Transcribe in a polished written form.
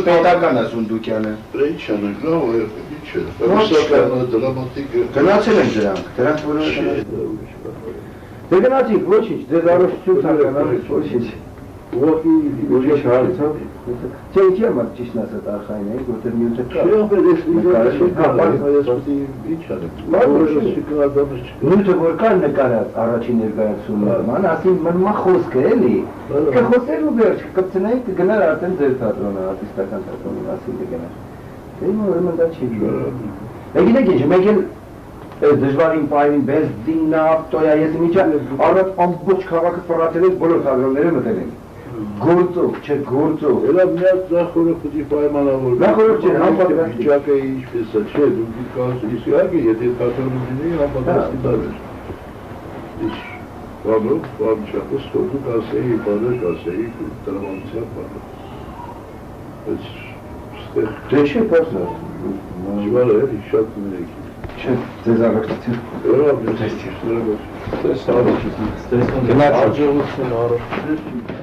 պետական է Սունդուկյանը։ Ինչ անենք, լավ է, ինչ է։ Ռուսական դրամատիկ գնացել են դրանք որոշ Դե գնացիք, ոչինչ, ձեզ առողջություն ցանկանալու ոչինչ։ Ուղղակի ոչ հարցը։ Չէ, ինչի՞ համար ճիշտ ասած արխային էի, որտեղ մյուսը կա։ Մյուսը որ կա նկարած առաջին ներկայացումը, ման ասին մնումա խոսքը էլի։ Կխոսել ու վերջ, կպցնեի կգնար արդեն ձեր թատրոնը, արտիստական թատրոնը, ասին կգնար։ Դե ուրեմն դա չի։ Եկեք ինչ, մեկ էլ դժվարին պայմին բենզինը, ավտոյա, ես միջա առած ամբողջ քաղաքը ֆռացել են բոլոր թատրոնները մտել են։ Գործով, չէ, գործով։ Էլա միած նախորը պիտի պայմանավորվի։ Նախորդ չէ, անպատասխան վիճակը ինչպես է, չէ, դու կասես, իսկի եթե թատրոնում լինեի, անպատասխան դարեր։ Իսկ բանով, բանչախս դու կասեի, բանը կասեի, տրամանցիա բանը։ Բայց ստեղ Դե չէ, պարզա։ դժվար է, շատ ներեք։ Չէ, ձեզ առողջություն։ Լավ, ես ստեսնալու։ Գնացեք։ Աջողություն առողջություն։